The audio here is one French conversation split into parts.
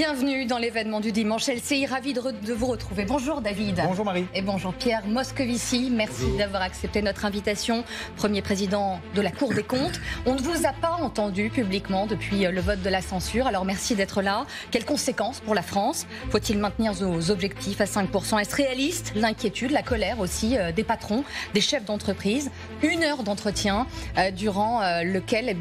Bienvenue dans l'événement du dimanche LCI, ravi de vous retrouver. Bonjour David. Bonjour Marie. Et bonjour Pierre Moscovici, merci d'avoir accepté notre invitation. Premier président de la Cour des comptes. On ne vous a pas entendu publiquement depuis le vote de la censure, alors merci d'être là. Quelles conséquences pour la France? Faut-il maintenir nos objectifs à 5%? Est-ce réaliste? L'inquiétude, la colère aussi des patrons, des chefs d'entreprise. Une heure d'entretien durant lequel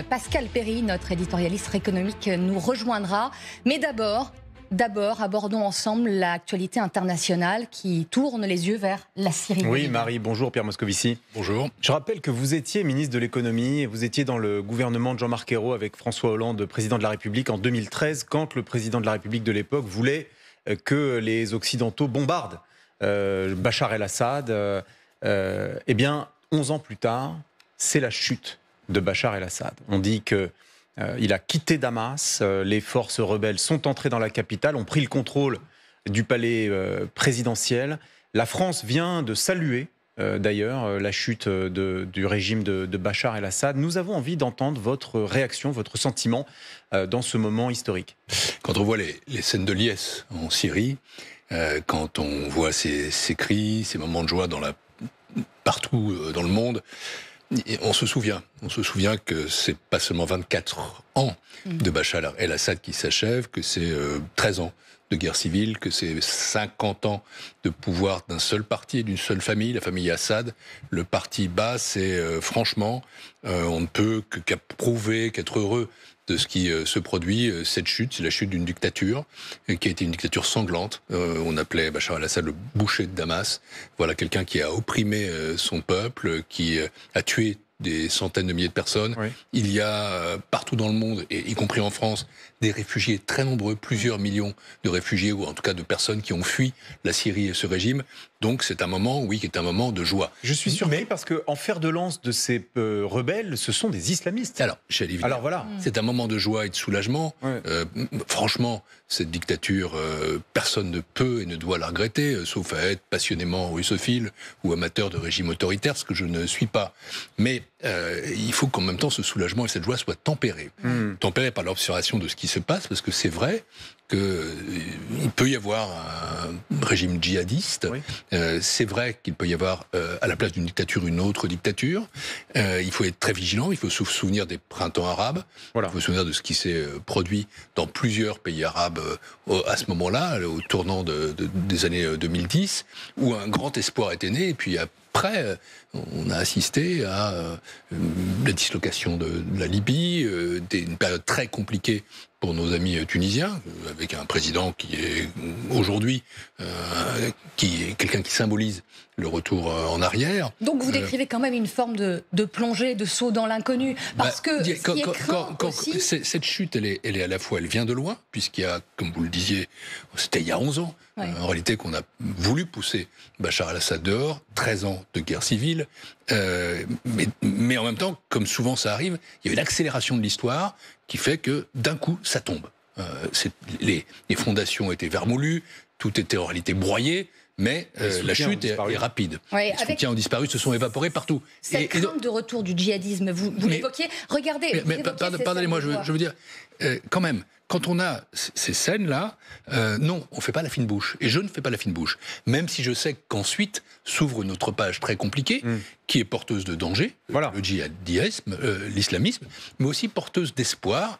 Pascal Perry, notre éditorialiste économique, nous rejoindra. Mais d'abord, abordons ensemble l'actualité internationale qui tourne les yeux vers la Syrie. Oui, Marie, bonjour, Pierre Moscovici. Bonjour. Je rappelle que vous étiez ministre de l'économie et vous étiez dans le gouvernement de Jean-Marc Ayrault avec François Hollande, président de la République, en 2013, quand le président de la République de l'époque voulait que les Occidentaux bombardent Bachar el-Assad. 11 ans plus tard, c'est la chute de Bachar el-Assad. On dit que il a quitté Damas, les forces rebelles sont entrées dans la capitale, ont pris le contrôle du palais présidentiel. La France vient de saluer d'ailleurs la chute du régime de Bachar el-Assad. Nous avons envie d'entendre votre réaction, votre sentiment dans ce moment historique. Quand on voit les scènes de liesse en Syrie, quand on voit ces cris, ces moments de joie partout dans le monde, on se souvient que c'est pas seulement 24 ans de Bachar el-Assad qui s'achève, que c'est 13 ans de guerre civile, que c'est 50 ans de pouvoir d'un seul parti et d'une seule famille, la famille Assad. Le parti Baas, et franchement, on ne peut qu'approuver, qu'être heureux de ce qui se produit. Cette chute, c'est la chute d'une dictature qui a été une dictature sanglante. On appelait Bachar el-Assad le boucher de Damas. Voilà quelqu'un qui a opprimé son peuple, qui a tué des centaines de milliers de personnes. Oui. Il y a partout dans le monde, et y compris en France, des réfugiés très nombreux, plusieurs millions de réfugiés, ou en tout cas de personnes qui ont fui la Syrie et ce régime. Donc c'est un moment, oui, qui est un moment de joie. Je suis surpris parce qu'en fer de lance de ces rebelles, ce sont des islamistes. Alors voilà, c'est un moment de joie et de soulagement. Ouais. Franchement, cette dictature, personne ne peut et ne doit la regretter, sauf à être passionnément russophile ou amateur de régime autoritaire, ce que je ne suis pas. Mais il faut qu'en même temps ce soulagement et cette joie soient tempérés. Tempérés par l'observation de ce qui se passe, parce que c'est vrai qu'il peut y avoir un régime djihadiste. Oui. C'est vrai qu'il peut y avoir à la place d'une dictature une autre dictature. Il faut être très vigilant, il faut se souvenir des printemps arabes, il faut se souvenir de ce qui s'est produit dans plusieurs pays arabes à ce moment-là, au tournant des années 2010, où un grand espoir était né, et puis après, on a assisté à la dislocation de la Libye, une période très compliquée pour nos amis tunisiens, avec un président qui est aujourd'hui qui est quelqu'un qui symbolise le retour en arrière. Donc vous décrivez quand même une forme de plongée, de saut dans l'inconnu, parce que cette chute, elle est à la fois, elle vient de loin, puisqu'il y a, comme vous le disiez, c'était il y a 11 ans, en réalité, qu'on a voulu pousser Bachar el-Assad dehors, 13 ans de guerre civile, mais en même temps, comme souvent ça arrive, il y a une accélération de l'histoire qui fait que d'un coup, ça tombe. Les fondations étaient vermoulues, tout était en réalité broyé, mais la chute est rapide. Les soutiens ont disparu, se sont évaporés partout. Cette crainte de retour du djihadisme, vous l'évoquiez. Regardez. Pardonnez-moi, je veux dire, quand même, quand on a ces scènes-là, non, on ne fait pas la fine bouche. Et je ne fais pas la fine bouche. Même si je sais qu'ensuite s'ouvre une autre page très compliquée, qui est porteuse de danger, le djihadisme, l'islamisme, mais aussi porteuse d'espoir,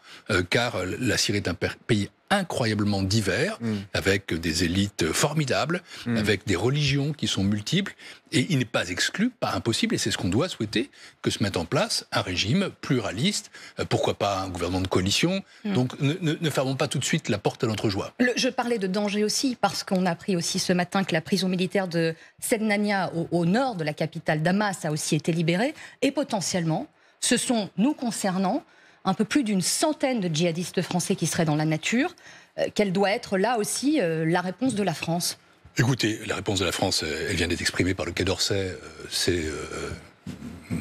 car la Syrie est un pays incroyablement divers, avec des élites formidables, avec des religions qui sont multiples, et il n'est pas exclu, pas impossible, et c'est ce qu'on doit souhaiter, que se mette en place un régime pluraliste, pourquoi pas un gouvernement de coalition. Donc ne fermons pas tout de suite la porte à l'entrejoie. Je parlais de danger aussi, parce qu'on a appris aussi ce matin que la prison militaire de Sednania, au nord de la capitale Damas, a aussi été libérée, et potentiellement, ce sont, nous concernant, un peu plus d'une centaine de djihadistes français qui seraient dans la nature. Quelle doit être là aussi la réponse de la France? Écoutez, la réponse de la France, elle vient d'être exprimée par le Quai d'Orsay. C'est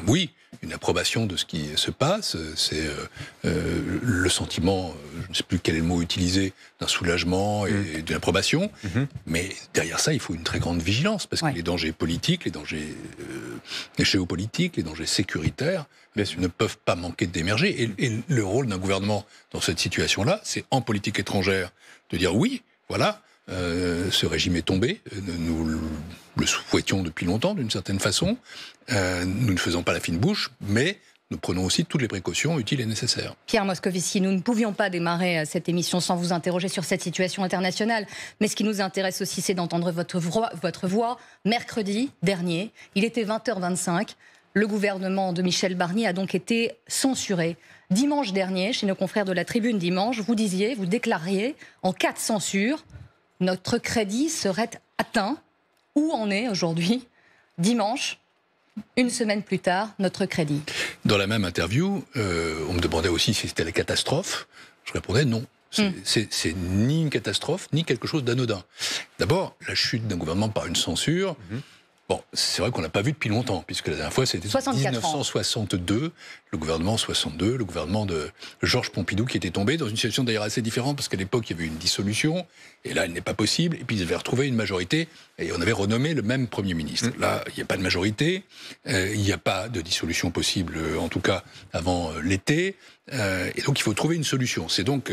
oui, une approbation de ce qui se passe, c'est le sentiment, je ne sais plus quel est le mot utilisé, d'un soulagement et d'une approbation, mais derrière ça, il faut une très grande vigilance, parce que les dangers politiques, les dangers géopolitiques, les dangers sécuritaires, ne peuvent pas manquer d'émerger. Et le rôle d'un gouvernement dans cette situation-là, c'est en politique étrangère de dire oui, voilà, ce régime est tombé, nous le souhaitions depuis longtemps d'une certaine façon, nous ne faisons pas la fine bouche, mais nous prenons aussi toutes les précautions utiles et nécessaires. Pierre Moscovici, nous ne pouvions pas démarrer cette émission sans vous interroger sur cette situation internationale, mais ce qui nous intéresse aussi, c'est d'entendre votre voix. Mercredi dernier, il était 20h25, le gouvernement de Michel Barnier a donc été censuré. Dimanche dernier, chez nos confrères de la Tribune Dimanche, vous déclariez, en cas de censure, notre crédit serait atteint. Où en est aujourd'hui, dimanche, une semaine plus tard, notre crédit? Dans la même interview, on me demandait aussi si c'était la catastrophe. Je répondais non. C'est ni une catastrophe, ni quelque chose d'anodin. D'abord, la chute d'un gouvernement par une censure... Bon, c'est vrai qu'on l'a pas vu depuis longtemps, puisque la dernière fois, c'était 1962, le gouvernement 62, le gouvernement de Georges Pompidou qui était tombé dans une situation d'ailleurs assez différente, parce qu'à l'époque, il y avait eu une dissolution, et là, elle n'est pas possible, et puis ils avaient retrouvé une majorité, et on avait renommé le même Premier ministre. Là, il n'y a pas de majorité, il n'y a pas de dissolution possible, en tout cas avant l'été, et donc il faut trouver une solution. C'est donc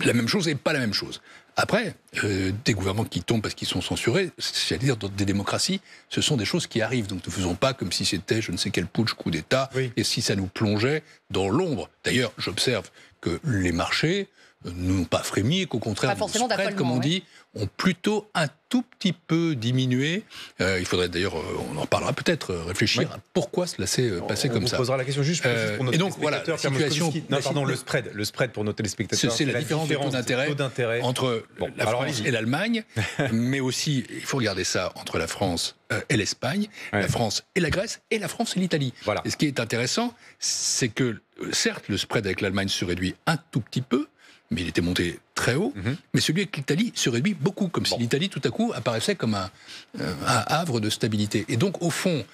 la même chose et pas la même chose. Après, des gouvernements qui tombent parce qu'ils sont censurés, c'est-à-dire dans des démocraties, ce sont des choses qui arrivent. Donc ne faisons pas comme si c'était je ne sais quel putsch, coup d'État, et si ça nous plongeait dans l'ombre. D'ailleurs, j'observe que les marchés n'ont pas frémi et qu'au contraire, les spreads, comme on dit, ont plutôt un tout petit peu diminué. Il faudrait d'ailleurs, on en parlera peut-être, réfléchir à pourquoi cela s'est passé comme ça. On posera la question juste pour nos téléspectateurs. La situation... Non, pardon, le spread pour nos téléspectateurs. C'est la différence de taux d'intérêt entre la France et l'Allemagne, mais aussi, il faut regarder ça, entre la France et l'Espagne, la France et la Grèce, et la France et l'Italie. Voilà. Et ce qui est intéressant, c'est que, certes, le spread avec l'Allemagne se réduit un tout petit peu, mais il était monté très haut, mais celui avec l'Italie se réduit beaucoup, comme si l'Italie, tout à coup, apparaissait comme un havre de stabilité. Et donc, au fond,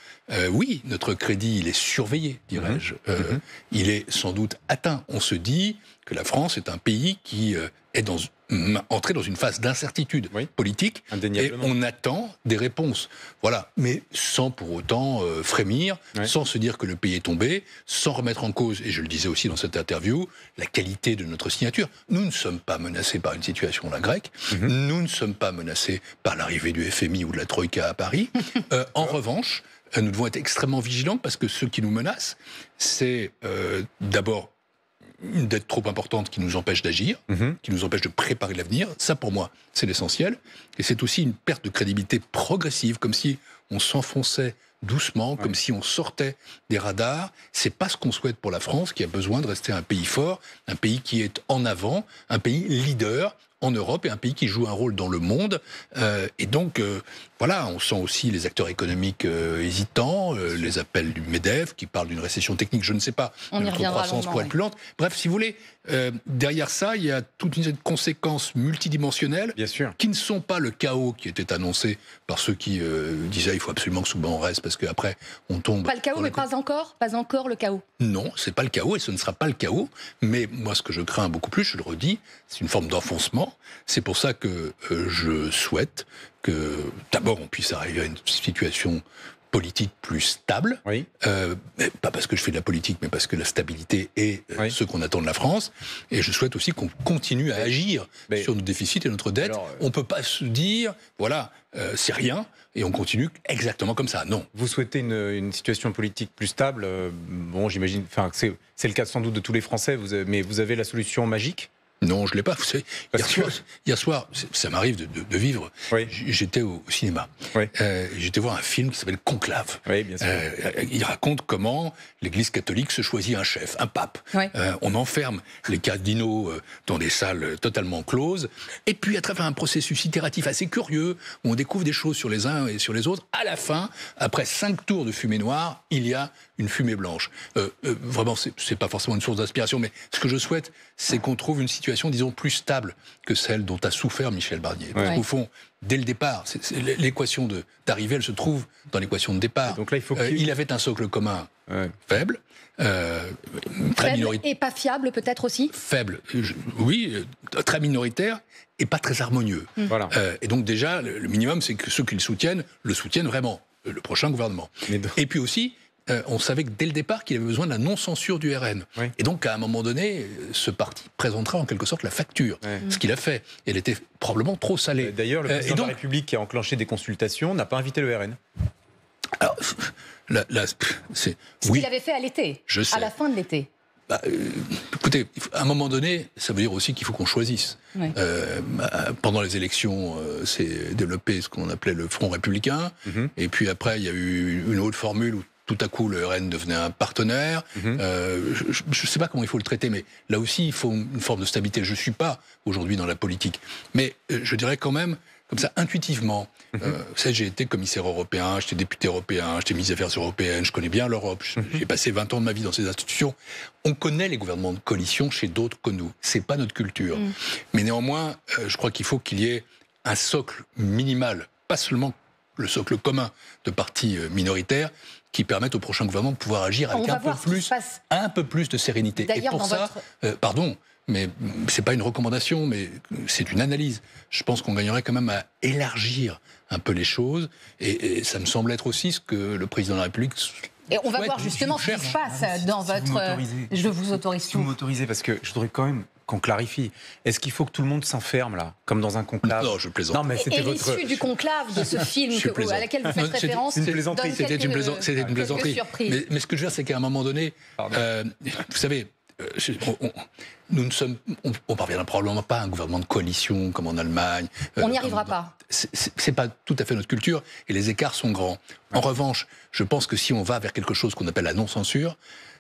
oui, notre crédit, il est surveillé, dirais-je. Il est sans doute atteint. On se dit que la France est un pays qui est entré dans une phase d'incertitude politique, et on attend des réponses. Voilà, mais sans pour autant frémir, sans se dire que le pays est tombé, sans remettre en cause, et je le disais aussi dans cette interview, la qualité de notre signature. Nous ne sommes pas menacés par une situation la grecque, nous ne sommes pas menacés par l'arrivée du FMI ou de la Troïka à Paris. En revanche, nous devons être extrêmement vigilants, parce que ce qui nous menace, c'est d'abord une dette trop importante qui nous empêche d'agir, qui nous empêche de préparer l'avenir. Ça, pour moi, c'est l'essentiel. Et c'est aussi une perte de crédibilité progressive, comme si on s'enfonçait doucement, comme si on sortait des radars. C'est pas ce qu'on souhaite pour la France, qui a besoin de rester un pays fort, un pays qui est en avant, un pays leader en Europe et un pays qui joue un rôle dans le monde. Et donc, voilà, on sent aussi les acteurs économiques hésitants, les appels du MEDEF qui parlent d'une récession technique, je ne sais pas, notre croissance pourrait être plus lente. Bref, si vous voulez, derrière ça, il y a toute une série de conséquences multidimensionnelles qui ne sont pas le chaos qui était annoncé par ceux qui disaient il faut absolument que Souban reste parce qu'après on tombe... Pas le chaos, mais pas encore le chaos. Non, c'est pas le chaos et ce ne sera pas le chaos. Mais moi, ce que je crains beaucoup plus, je le redis, c'est une forme d'enfoncement. C'est pour ça que je souhaite que d'abord on puisse arriver à une situation politique plus stable, pas parce que je fais de la politique, mais parce que la stabilité est ce qu'on attend de la France. Et je souhaite aussi qu'on continue à agir sur nos déficits et notre dette. On ne peut pas se dire, voilà, c'est rien, et on continue exactement comme ça. Non. Vous souhaitez une situation politique plus stable. Bon, j'imagine, enfin, c'est le cas sans doute de tous les Français, mais vous avez la solution magique ? Non, je ne l'ai pas. Vous savez, hier soir, ça m'arrive de vivre. J'étais au cinéma. J'étais voir un film qui s'appelle Conclave. Bien sûr. Il raconte comment l'Église catholique se choisit un chef, un pape. On enferme les cardinaux dans des salles totalement closes. Et puis, à travers un processus itératif assez curieux, où on découvre des choses sur les uns et sur les autres, à la fin, après 5 tours de fumée noire, il y a une fumée blanche. Vraiment, c'est pas forcément une source d'inspiration, mais ce que je souhaite, c'est qu'on trouve une situation situation, disons, plus stable que celle dont a souffert Michel Barnier. Parce qu'au fond, dès le départ, l'équation d'arrivée, elle se trouve dans l'équation de départ. Donc là, il avait un socle commun faible, très faible minoritaire. Et pas fiable peut-être aussi. Faible, oui, très minoritaire et pas très harmonieux. Voilà. Et donc déjà, le minimum, c'est que ceux qui le soutiennent vraiment, le prochain gouvernement. Et puis aussi, on savait que dès le départ qu'il avait besoin de la non-censure du RN. Oui. Et donc, à un moment donné, ce parti présentera en quelque sorte la facture. Ce qu'il a fait. Et elle était probablement trop salée. D'ailleurs, le président de la République qui a enclenché des consultations n'a pas invité le RN. Alors, c'est ce qu'il avait fait à l'été, à la fin de l'été. Écoutez, à un moment donné, ça veut dire aussi qu'il faut qu'on choisisse. Oui. Pendant les élections, s'est développé ce qu'on appelait le Front républicain. Et puis après, il y a eu une autre formule où tout à coup, le RN devenait un partenaire. Je ne sais pas comment il faut le traiter, mais là aussi, il faut une forme de stabilité. Je ne suis pas aujourd'hui dans la politique. Mais je dirais quand même, comme ça, intuitivement, vous savez, j'ai été commissaire européen, j'étais député européen, j'étais ministre des Affaires européennes, je connais bien l'Europe, j'ai passé 20 ans de ma vie dans ces institutions. On connaît les gouvernements de coalition chez d'autres que nous. Ce n'est pas notre culture. Mais néanmoins, je crois qu'il faut qu'il y ait un socle minimal, pas seulement le socle commun de partis minoritaires, qui permettent au prochain gouvernement de pouvoir agir avec un peu plus de sérénité. Et pour ça, pardon, mais c'est pas une recommandation, mais c'est une analyse. Je pense qu'on gagnerait quand même à élargir un peu les choses, et ça me semble être aussi ce que le président de la République. Et on va voir justement ce qui se passe dans votre. Je vous autorise tout. Si vous m'autorisez, parce que je voudrais quand même qu'on clarifie. Est-ce qu'il faut que tout le monde s'enferme, là, comme dans un conclave? Non, je plaisante. Non, mais c'était l'issue du conclave de ce film à laquelle vous faites référence. C'était une plaisanterie. Mais ce que je veux dire, c'est qu'à un moment donné, vous savez, on parviendra probablement pas à un gouvernement de coalition comme en Allemagne. On n'y arrivera pas. C'est pas tout à fait notre culture et les écarts sont grands. En revanche, je pense que si on va vers quelque chose qu'on appelle la non-censure,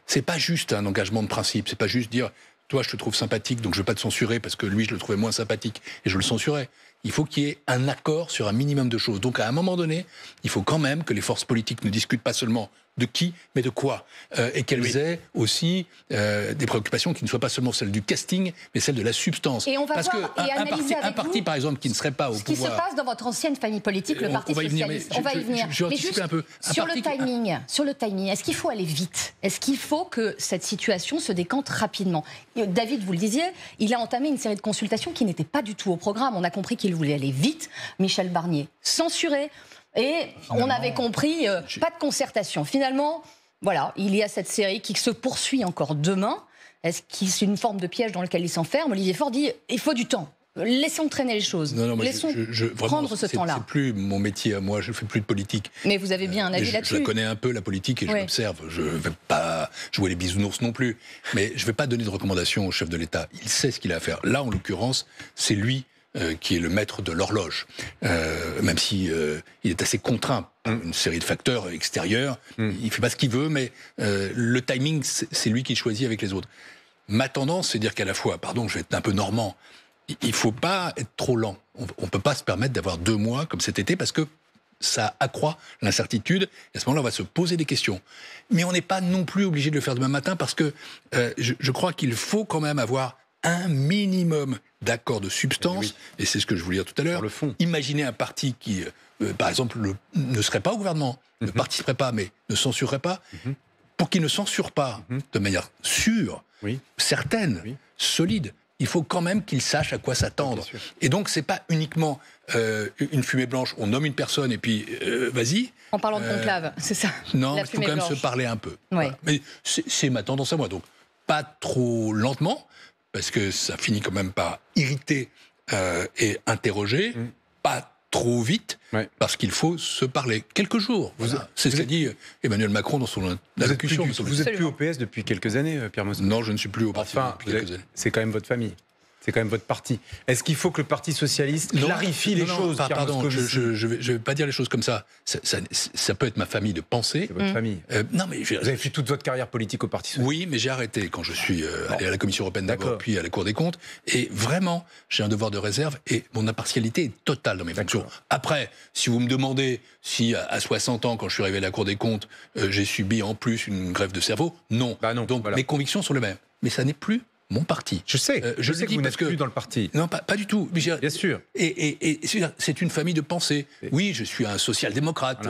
c'est pas juste un engagement de principe. C'est pas juste dire toi, je te trouve sympathique, donc je ne vais pas te censurer parce que lui, je le trouvais moins sympathique et je le censurais. Il faut qu'il y ait un accord sur un minimum de choses. Donc, à un moment donné, il faut quand même que les forces politiques ne discutent pas seulement de qui, mais de quoi. Et qu'elles aient aussi des préoccupations qui ne soient pas seulement celles du casting, mais celles de la substance. Et on va un parti, par exemple, qui ne serait pas au pouvoir... Ce qui se passe dans votre ancienne famille politique, le Parti Socialiste. On va y venir. Mais juste un peu. Sur le timing, est-ce qu'il faut aller vite? Est-ce qu'il faut que cette situation se décante rapidement? David, vous le disiez, il a entamé une série de consultations qui n'étaient pas du tout au programme. On a compris qu'il voulait aller vite. Michel Barnier, censuré. Et on avait compris, pas de concertation. Finalement, voilà, il y a cette série qui se poursuit encore demain. Est-ce que c'est une forme de piège dans lequel il s'enferme? Olivier Faure dit, il faut du temps. Laissons traîner les choses. Laissons prendre ce temps-là. C'est plus mon métier à moi, je ne fais plus de politique. Mais vous avez bien un avis là-dessus. Je la connais un peu, la politique, et je l'observe. Je ne vais pas jouer les bisounours non plus. Mais je ne vais pas donner de recommandations au chef de l'État. Il sait ce qu'il a à faire. Là, en l'occurrence, c'est lui qui est le maître de l'horloge, même si il est assez contraint par une série de facteurs extérieurs. Il fait pas ce qu'il veut, mais le timing, c'est lui qui choisit avec les autres. Ma tendance, c'est de dire qu'à la fois, pardon, je vais être un peu normand, il faut pas être trop lent. On peut pas se permettre d'avoir 2 mois comme cet été parce que ça accroît l'incertitude. Et à ce moment-là, on va se poser des questions. Mais on n'est pas non plus obligé de le faire demain matin parce que je crois qu'il faut quand même avoir un minimum d'accord de substance, et c'est ce que je voulais dire tout à l'heure. Imaginez un parti qui, par exemple, ne serait pas au gouvernement, ne participerait pas, mais ne censurerait pas. Pour qu'il ne censure pas de manière sûre, certaine, solide, il faut quand même qu'il sache à quoi s'attendre. Et donc, c'est pas uniquement une fumée blanche, on nomme une personne et puis vas-y. En parlant de conclave, c'est ça. Non, il faut quand même se parler un peu. Voilà. Mais c'est ma tendance à moi. Donc, pas trop lentement, parce que ça finit quand même par irriter et interroger, pas trop vite, parce qu'il faut se parler. Quelques jours, c'est ce qu'a dit Emmanuel Macron dans son allocution. Vous n'êtes plus au PS depuis quelques années, Pierre Moscovici? Non, je ne suis plus au parti depuis quelques années. C'est quand même votre famille. C'est quand même votre parti. Est-ce qu'il faut que le Parti Socialiste clarifie les choses? Pardon, je ne vais pas dire les choses comme ça. Ça peut être ma famille de pensée. C'est votre famille. Non, mais vous avez fait toute votre carrière politique au Parti Socialiste. Oui, mais j'ai arrêté quand je suis allé à la Commission européenne d'abord, puis à la Cour des comptes. Et vraiment, j'ai un devoir de réserve et mon impartialité est totale dans mes fonctions. Après, si vous me demandez si à 60 ans, quand je suis arrivé à la Cour des comptes, j'ai subi en plus une greffe de cerveau, non. Donc mes convictions sont les mêmes. Mais ça n'est plus mon parti. Je sais que vous n'êtes plus dans le parti. Non, pas du tout. Bien sûr. Et c'est une famille de pensée. Oui, je suis un social-démocrate,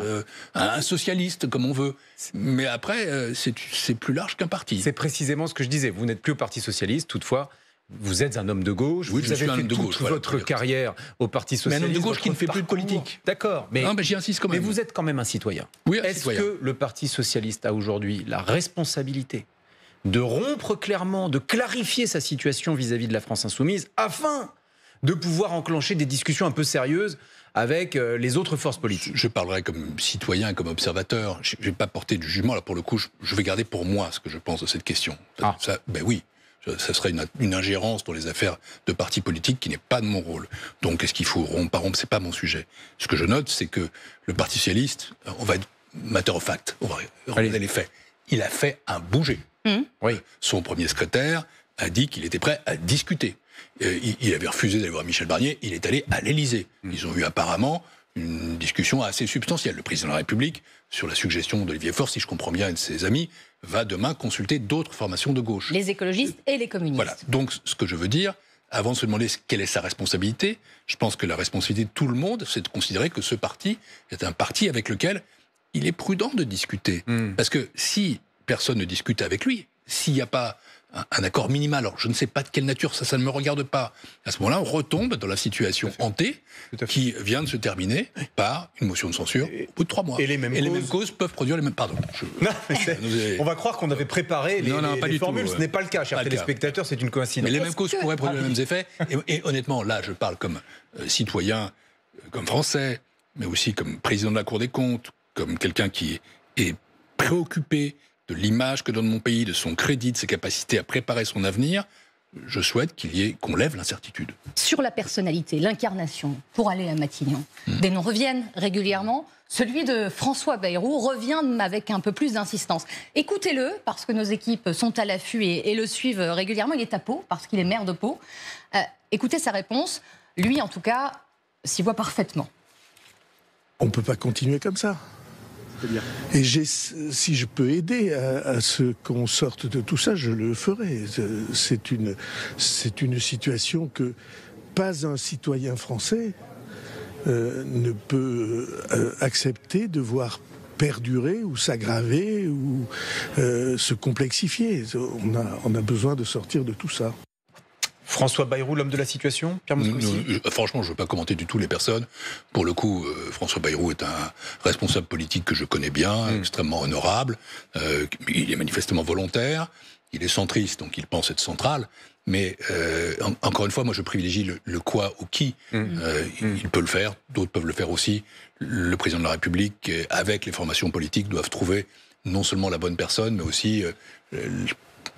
un socialiste, comme on veut. Mais après, c'est plus large qu'un parti. C'est précisément ce que je disais. Vous n'êtes plus au Parti socialiste, toutefois. Vous êtes un homme de gauche, oui, vous avez fait toute votre carrière au Parti socialiste. Mais un homme de gauche qui ne fait plus de politique. D'accord, mais j'y insiste quand même. Mais vous êtes quand même un citoyen. Oui, Est-ce que le Parti socialiste a aujourd'hui la responsabilité de rompre clairement, de clarifier sa situation vis-à-vis de la France insoumise, afin de pouvoir enclencher des discussions un peu sérieuses avec les autres forces politiques? Je parlerai comme citoyen, comme observateur. Je ne vais pas porter du jugement. Là, pour le coup, je vais garder pour moi ce que je pense de cette question. Oui. Ça serait une ingérence dans les affaires de partis politiques qui n'est pas de mon rôle. Donc, est-ce qu'il faut rompre, pas rompre, c'est pas mon sujet. Ce que je note, c'est que le Parti socialiste, on va être matter of fact, on va regarder les faits. Il a fait un bouger. Oui. Son premier secrétaire a dit qu'il était prêt à discuter. Il avait refusé d'aller voir Michel Barnier, il est allé à l'Élysée. Ils ont eu apparemment une discussion assez substantielle. Le président de la République, sur la suggestion d'Olivier Faure, si je comprends bien, et de ses amis, va demain consulter d'autres formations de gauche. Les écologistes et les communistes. Voilà. Donc, ce que je veux dire, avant de se demander quelle est sa responsabilité, je pense que la responsabilité de tout le monde, c'est de considérer que ce parti est un parti avec lequel il est prudent de discuter. Parce que si personne ne discute avec lui, s'il n'y a pas un accord minimal, alors je ne sais pas de quelle nature, ça ne me regarde pas. À ce moment-là, on retombe dans la situation hantée qui vient de se terminer par une motion de censure au bout de 3 mois. Et les mêmes causes peuvent produire les mêmes... Pardon. On va croire qu'on avait préparé les formules. Ce n'est pas le cas, chers téléspectateurs, c'est une coïncidence. Mais les mêmes causes pourraient produire les mêmes effets. Et honnêtement, là, je parle comme citoyen, comme Français, mais aussi comme président de la Cour des comptes, comme quelqu'un qui est préoccupé de l'image que donne mon pays, de son crédit, de ses capacités à préparer son avenir. Je souhaite qu'on lève l'incertitude. Sur la personnalité, l'incarnation, pour aller à Matignon, des noms reviennent régulièrement. Celui de François Bayrou revient avec un peu plus d'insistance. Écoutez-le, parce que nos équipes sont à l'affût et le suivent régulièrement. Il est à Pau, parce qu'il est maire de Pau. Écoutez sa réponse. Lui, en tout cas, s'y voit parfaitement. On ne peut pas continuer comme ça. Et si je peux aider à ce qu'on sorte de tout ça, je le ferai. C'est une situation que pas un citoyen français ne peut accepter de voir perdurer ou s'aggraver ou se complexifier. On a besoin de sortir de tout ça. François Bayrou, l'homme de la situation, Pierre Moscovici. Franchement, je ne veux pas commenter du tout les personnes. Pour le coup, François Bayrou est un responsable politique que je connais bien, extrêmement honorable. Il est manifestement volontaire. Il est centriste, donc il pense être central. Mais encore une fois, moi je privilégie le quoi ou qui. Il peut le faire, d'autres peuvent le faire aussi. Le président de la République, avec les formations politiques, doivent trouver non seulement la bonne personne, mais aussi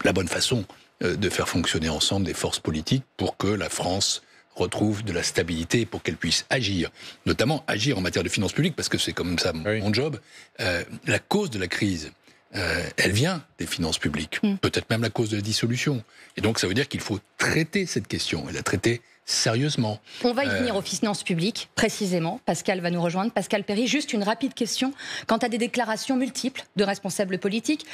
la bonne façon de faire fonctionner ensemble des forces politiques pour que la France retrouve de la stabilité, pour qu'elle puisse agir, notamment agir en matière de finances publiques, parce que c'est comme ça mon job. La cause de la crise, elle vient des finances publiques, peut-être même la cause de la dissolution. Et donc ça veut dire qu'il faut traiter cette question, et la traiter sérieusement. On va y venir aux finances publiques, précisément. Pascal va nous rejoindre. Pascal Perry, juste une rapide question. Quant à des déclarations multiples de responsables politiques,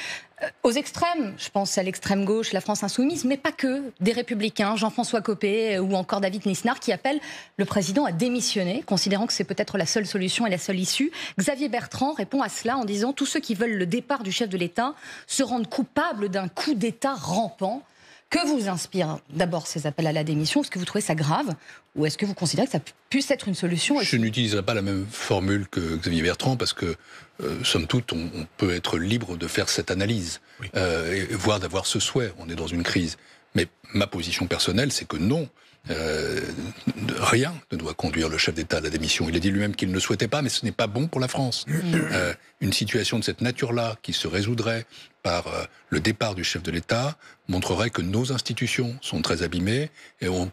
aux extrêmes, je pense à l'extrême gauche, la France insoumise, mais pas que, des Républicains, Jean-François Copé ou encore David Lisnard, qui appellent le président à démissionner, considérant que c'est peut-être la seule solution et la seule issue. Xavier Bertrand répond à cela en disant « Tous ceux qui veulent le départ du chef de l'État se rendent coupables d'un coup d'État rampant ». Que vous inspirent d'abord ces appels à la démission? Est-ce que vous trouvez ça grave? Ou est-ce que vous considérez que ça puisse être une solution? Je n'utiliserai pas la même formule que Xavier Bertrand parce que, somme toute, on peut être libre de faire cette analyse, voire d'avoir ce souhait. On est dans une crise. Mais ma position personnelle, c'est que non, rien ne doit conduire le chef d'État à la démission. Il a dit lui-même qu'il ne le souhaitait pas, mais ce n'est pas bon pour la France. Une situation de cette nature-là, qui se résoudrait par le départ du chef de l'État, montrerait que nos institutions sont très abîmées et on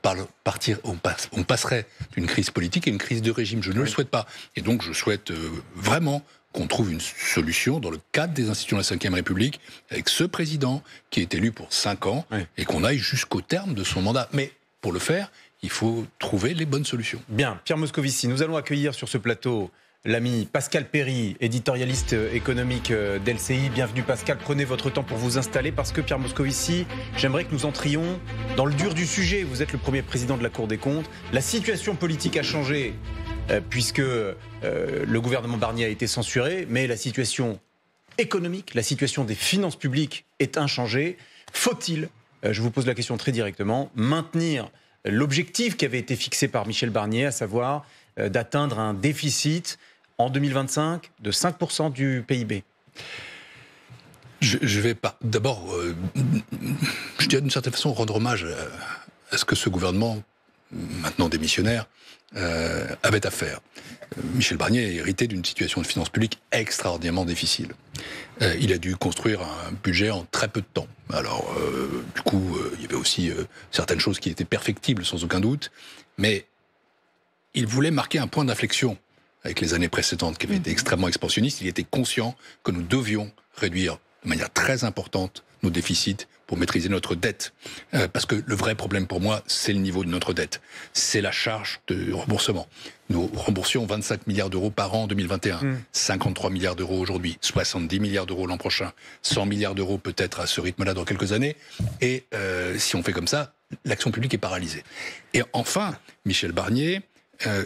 passerait d'une crise politique à une crise de régime. Je ne le souhaite pas. Et donc je souhaite vraiment qu'on trouve une solution dans le cadre des institutions de la Ve République avec ce président qui est élu pour 5 ans et qu'on aille jusqu'au terme de son mandat. Mais pour le faire, il faut trouver les bonnes solutions. Bien, Pierre Moscovici, nous allons accueillir sur ce plateau l'ami Pascal Perry, éditorialiste économique d'LCI. Bienvenue Pascal, prenez votre temps pour vous installer parce que Pierre Moscovici, j'aimerais que nous entrions dans le dur du sujet. Vous êtes le premier président de la Cour des comptes. La situation politique a changé puisque le gouvernement Barnier a été censuré, mais la situation économique, la situation des finances publiques est inchangée. Faut-il, je vous pose la question très directement, maintenir l'objectif qui avait été fixé par Michel Barnier, à savoir d'atteindre un déficit en 2025 de 5% du PIB? Je vais pas. D'abord, je dirais d'une certaine façon rendre hommage à ce que ce gouvernement, maintenant démissionnaire, avait à faire. Michel Barnier a hérité d'une situation de finances publiques extraordinairement difficile. Il a dû construire un budget en très peu de temps. Alors, du coup, il y avait aussi certaines choses qui étaient perfectibles, sans aucun doute, mais il voulait marquer un point d'inflexion avec les années précédentes qui avaient été extrêmement expansionnistes. Il était conscient que nous devions réduire de manière très importante nos déficits pour maîtriser notre dette. Parce que le vrai problème pour moi, c'est le niveau de notre dette. C'est la charge de remboursement. Nous remboursions 25 milliards d'euros par an en 2021, 53 milliards d'euros aujourd'hui, 70 milliards d'euros l'an prochain, 100 milliards d'euros peut-être à ce rythme-là dans quelques années. Et si on fait comme ça, l'action publique est paralysée. Et enfin, Michel Barnier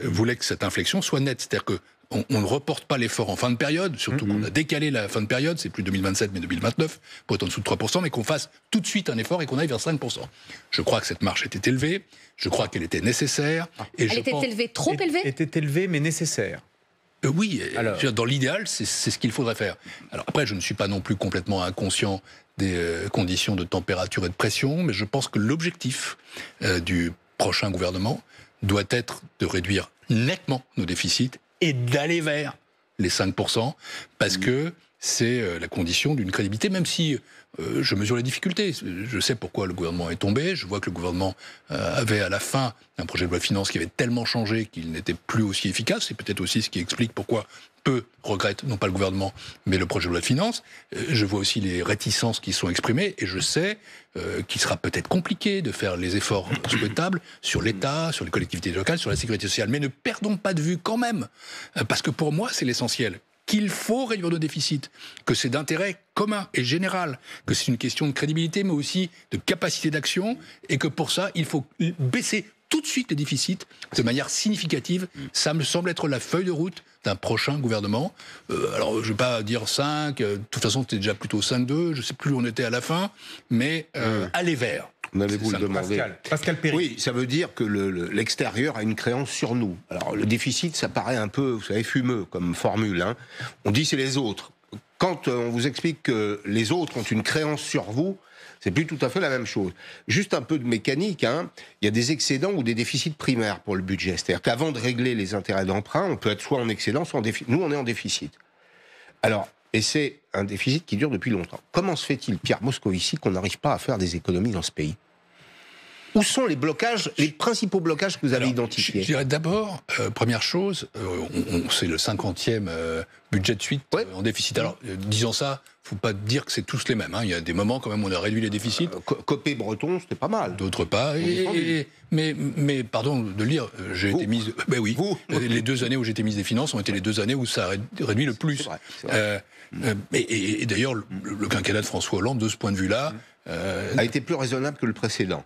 voulait que cette inflexion soit nette. C'est-à-dire qu'on ne reporte pas l'effort en fin de période, surtout qu'on a décalé la fin de période, c'est plus 2027 mais 2029, pour être en dessous de 3%, mais qu'on fasse tout de suite un effort et qu'on aille vers 5%. Je crois que cette marche était élevée, je crois qu'elle était nécessaire. Et Elle était élevée, trop élevée ? Était élevée mais nécessaire. Oui, alors, dans l'idéal, c'est ce qu'il faudrait faire. Alors après, je ne suis pas non plus complètement inconscient des conditions de température et de pression, mais je pense que l'objectif du prochain gouvernement doit être de réduire nettement nos déficits et d'aller vers les 5%, parce que c'est la condition d'une crédibilité, même si je mesure les difficultés. Je sais pourquoi le gouvernement est tombé, je vois que le gouvernement avait à la fin un projet de loi de finances qui avait tellement changé qu'il n'était plus aussi efficace, c'est peut-être aussi ce qui explique pourquoi peu regrettent, non pas le gouvernement, mais le projet de loi de finances. Je vois aussi les réticences qui sont exprimées, et je sais qu'il sera peut-être compliqué de faire les efforts souhaitables sur l'État, sur les collectivités locales, sur la sécurité sociale. Mais ne perdons pas de vue quand même, parce que pour moi, c'est l'essentiel. Qu'il faut réduire nos déficits, que c'est d'intérêt commun et général, que c'est une question de crédibilité, mais aussi de capacité d'action, et que pour ça, il faut baisser tout de suite les déficits de manière significative. Ça me semble être la feuille de route d'un prochain gouvernement. Alors, je ne vais pas dire 5, de toute façon, c'était déjà plutôt 5,2, je ne sais plus où on était à la fin, mais aller vers. On allait vous le demander. Pascal Perry. Oui, ça veut dire que l'extérieur a une créance sur nous. Alors, le déficit, ça paraît un peu, vous savez, fumeux comme formule. Hein. On dit c'est les autres. Quand on vous explique que les autres ont une créance sur vous, c'est plus tout à fait la même chose. Juste un peu de mécanique, hein. Il y a des excédents ou des déficits primaires pour le budget. C'est-à-dire qu'avant de régler les intérêts d'emprunt, on peut être soit en excédent, soit en déficit. Nous, on est en déficit. Alors, et c'est un déficit qui dure depuis longtemps. Comment se fait-il, Pierre Moscovici, qu'on n'arrive pas à faire des économies dans ce pays ? Où sont les blocages, les principaux blocages que vous avez identifiés ? Je dirais d'abord, première chose, c'est le 50e budget de suite en déficit. Alors, disons ça, faut pas dire que c'est tous les mêmes. Hein. Il y a des moments quand même où on a réduit les déficits. Copé-Breton, c'était pas mal. D'autres pas. Mais pardon de le dire, j'ai été mise. Ben oui. Les 2 années où j'ai été mise des finances ont été les 2 années où ça a réduit le plus. C'est vrai. Et d'ailleurs, le quinquennat de François Hollande, de ce point de vue-là, a été plus raisonnable que le précédent,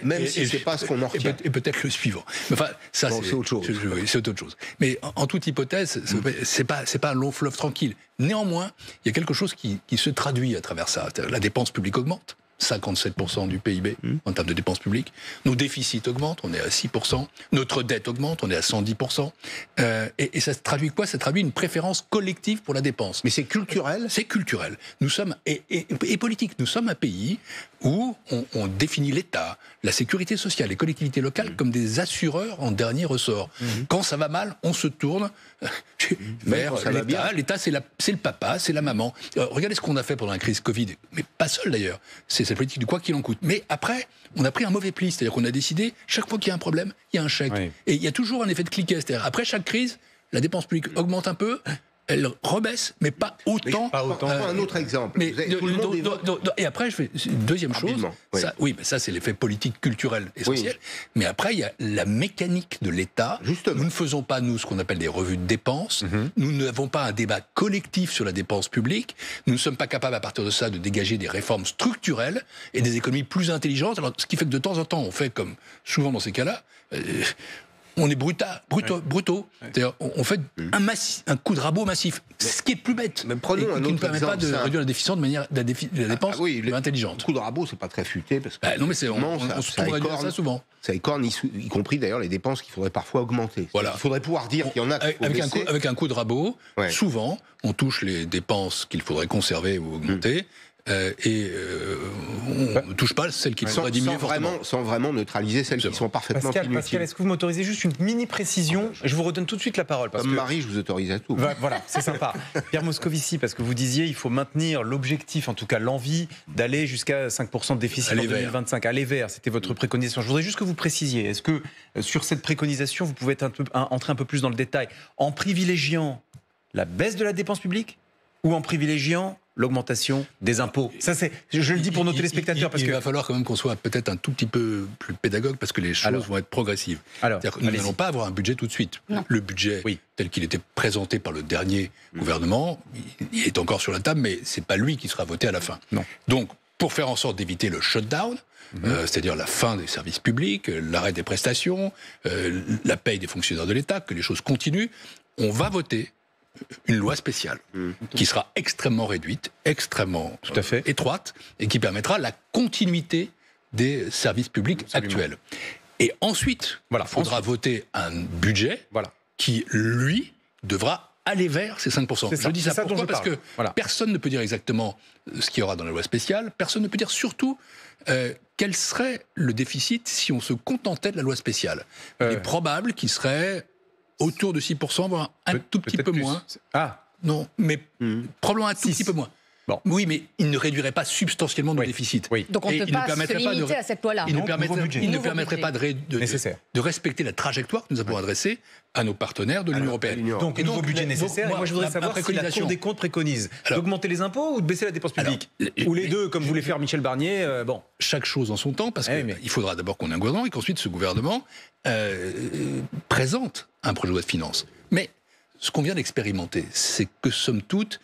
même si c'est pas ce qu'on en retient. Et peut-être le suivant. Enfin, ça c'est autre chose. C'est autre chose. Mais en toute hypothèse, c'est pas un long fleuve tranquille. Néanmoins, il y a quelque chose qui se traduit à travers ça. La dépense publique augmente. 57% du PIB en termes de dépenses publiques. Nos déficits augmentent, on est à 6%. Notre dette augmente, on est à 110%. Et ça se traduit quoi ? Ça traduit une préférence collective pour la dépense. Mais c'est culturel ? C'est culturel. Nous sommes, et politique, nous sommes un pays où on définit l'État, la sécurité sociale, les collectivités locales comme des assureurs en dernier ressort. Quand ça va mal, on se tourne vers l'État. L'État, c'est le papa, c'est la maman. Regardez ce qu'on a fait pendant la crise Covid, mais pas seul d'ailleurs. C'est cette politique du quoi qu'il en coûte. Mais après, on a pris un mauvais pli, c'est-à-dire qu'on a décidé, chaque fois qu'il y a un problème, il y a un chèque. Oui. Et il y a toujours un effet de cliquet, c'est-à-dire après chaque crise, la dépense publique augmente un peu, elle rebaisse, mais pas autant. Un autre exemple. Mais et après, je fais une deuxième chose. Ça, oui, mais ça, c'est l'effet politique culturel essentiel. Oui. Mais après, il y a la mécanique de l'État. Justement. Nous ne faisons pas, nous, ce qu'on appelle des revues de dépenses. Nous n'avons pas un débat collectif sur la dépense publique. Nous ne sommes pas capables, à partir de ça, de dégager des réformes structurelles et des économies plus intelligentes. Alors, ce qui fait que de temps en temps, on fait comme souvent dans ces cas-là. On est brutaux. C'est-à-dire, on fait un coup de rabot massif. Ce qui est plus bête. Mais prenons un autre qui ne permet pas de réduire la déficience de manière la dépense intelligente. Le coup de rabot, c'est pas très futé parce que non, mais on se trouve à dire ça souvent. Ça écorne, y compris d'ailleurs les dépenses qu'il faudrait parfois augmenter. Voilà. Il faudrait pouvoir dire qu'il y en a qu'il faut baisser. Avec un coup de rabot, souvent, on touche les dépenses qu'il faudrait conserver ou augmenter. On ne touche pas celles qui faudrait diminuer sans vraiment neutraliser celles qui sont parfaitement inutiles. Pascal, est-ce que vous m'autorisez juste une mini précision? Je vous redonne tout de suite la parole. Comme Marie, je vous autorise à tout. Voilà, c'est sympa. Pierre Moscovici, parce que vous disiez il faut maintenir l'objectif, en tout cas l'envie, d'aller jusqu'à 5% de déficit en 2025. Aller vers, c'était votre préconisation. Je voudrais juste que vous précisiez, est-ce que sur cette préconisation, vous pouvez entrer un peu plus dans le détail, en privilégiant la baisse de la dépense publique ou en privilégiant l'augmentation des impôts? Ça, je le dis pour nos téléspectateurs. Il va falloir quand même qu'on soit peut-être un tout petit peu plus pédagogue parce que les choses vont être progressives. C'est-à-dire que nous n'allons pas avoir un budget tout de suite. Non. Le budget, tel qu'il était présenté par le dernier gouvernement, il est encore sur la table, mais c'est pas lui qui sera voté à la fin. Non. Donc, pour faire en sorte d'éviter le shutdown, c'est-à-dire la fin des services publics, l'arrêt des prestations, la paye des fonctionnaires de l'État, que les choses continuent, on va voter une loi spéciale qui sera extrêmement réduite, extrêmement étroite, et qui permettra la continuité des services publics actuels. Et ensuite, il faudra voter un budget qui, lui, devra aller vers ces 5%. Je dis ça pourquoi ? Parce que personne ne peut dire exactement ce qu'il y aura dans la loi spéciale, personne ne peut dire surtout quel serait le déficit si on se contentait de la loi spéciale. Il est probable qu'il serait autour de 6%, voire un tout petit peu moins. Non, mais probablement un tout petit peu moins. Bon. Oui, mais il ne réduirait pas substantiellement nos déficits. Donc on ne peut pas se limiter à cette loi-là. Il ne permettrait pas de respecter la trajectoire que nous avons adressée à nos partenaires de l'Union européenne. Donc, un nouveau budget nécessaire. Et moi, je voudrais savoir si la Cour des comptes préconise d'augmenter les impôts ou de baisser la dépense publique. Ou les deux, comme voulait faire Michel Barnier. Chaque chose en son temps, parce qu'il faudra d'abord qu'on ait un gouvernement et qu'ensuite ce gouvernement présente un projet de loi de finances. Mais ce qu'on vient d'expérimenter, c'est que, somme toute,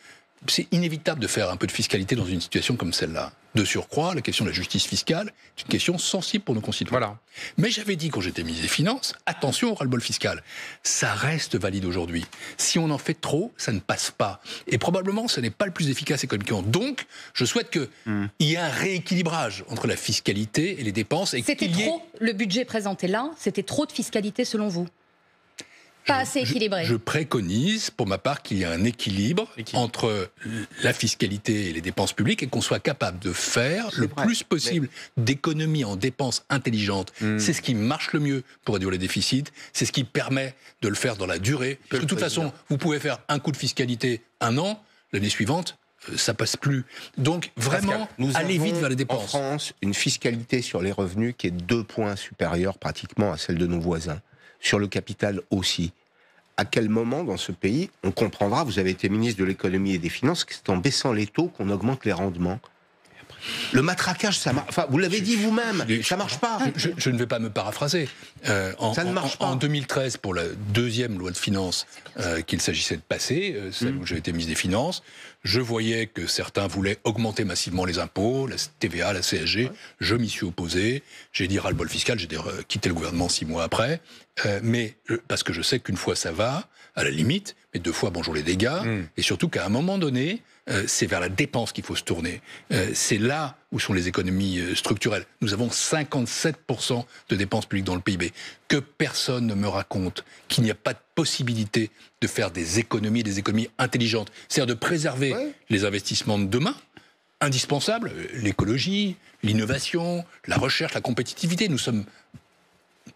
c'est inévitable de faire un peu de fiscalité dans une situation comme celle-là. De surcroît, la question de la justice fiscale est une question sensible pour nos concitoyens. Mais j'avais dit quand j'étais ministre des Finances, attention au ras-le-bol fiscal. Ça reste valide aujourd'hui. Si on en fait trop, ça ne passe pas. Et probablement, ce n'est pas le plus efficace économiquement. Donc, je souhaite qu'il y ait un rééquilibrage entre la fiscalité et les dépenses. C'était trop, le budget présenté là, c'était trop de fiscalité selon vous? Pas assez équilibré. Je préconise, pour ma part, qu'il y ait un équilibre entre la fiscalité et les dépenses publiques et qu'on soit capable de faire le plus possible d'économies en dépenses intelligentes. C'est ce qui marche le mieux pour réduire les déficits. C'est ce qui permet de le faire dans la durée. Parce que de toute façon, vous pouvez faire un coup de fiscalité un an, l'année suivante, ça passe plus. Donc vraiment, aller vite vers les dépenses. En France, une fiscalité sur les revenus qui est 2 points supérieure pratiquement à celle de nos voisins. Sur le capital aussi. À quel moment dans ce pays on comprendra, vous avez été ministre de l'économie et des finances, que c'est en baissant les taux qu'on augmente les rendements? Le matraquage, ça marche. Enfin, vous l'avez dit vous-même, ça marche pas. Je ne vais pas me paraphraser. Ça ne marche pas. En 2013, pour la deuxième loi de finances qu'il s'agissait de passer, celle où j'ai été ministre des Finances, je voyais que certains voulaient augmenter massivement les impôts, la TVA, la CSG. Je m'y suis opposé. J'ai dit ras-le-bol fiscal. J'ai quitté le gouvernement 6 mois après. Mais parce que je sais qu'une fois ça va, à la limite, mais 2 fois bonjour les dégâts. Et surtout qu'à un moment donné, c'est vers la dépense qu'il faut se tourner. C'est là où sont les économies structurelles. Nous avons 57% de dépenses publiques dans le PIB. Que personne ne me raconte qu'il n'y a pas de possibilité de faire des économies intelligentes. C'est-à-dire de préserver les investissements de demain, indispensables, l'écologie, l'innovation, la recherche, la compétitivité. Nous sommes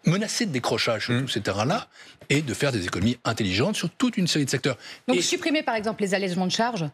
menacés de décrochage sur tous ces terrains-là et de faire des économies intelligentes sur toute une série de secteurs. Donc supprimer par exemple les allègements de charges,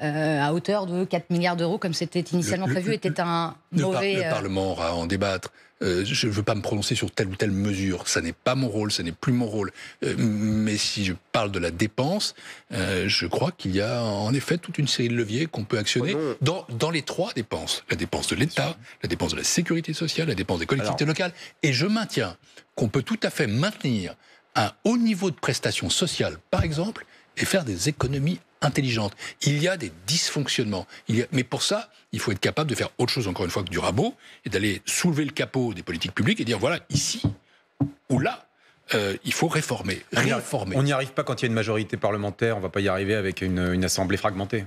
à hauteur de 4 milliards d'euros, comme c'était initialement prévu, était un mauvais... Le Parlement aura à en débattre. Je ne veux pas me prononcer sur telle ou telle mesure. Ça n'est pas mon rôle, ça n'est plus mon rôle. Mais si je parle de la dépense, je crois qu'il y a en effet toute une série de leviers qu'on peut actionner dans les trois dépenses. La dépense de l'État, la dépense de la sécurité sociale, la dépense des collectivités locales. Et je maintiens qu'on peut tout à fait maintenir un haut niveau de prestations sociales, par exemple, et faire des économies intelligentes. Il y a des dysfonctionnements. Mais pour ça, il faut être capable de faire autre chose, encore une fois, que du rabot, et d'aller soulever le capot des politiques publiques et dire, voilà, ici ou là, il faut réformer. On n'y arrive pas quand il y a une majorité parlementaire, on ne va pas y arriver avec une assemblée fragmentée.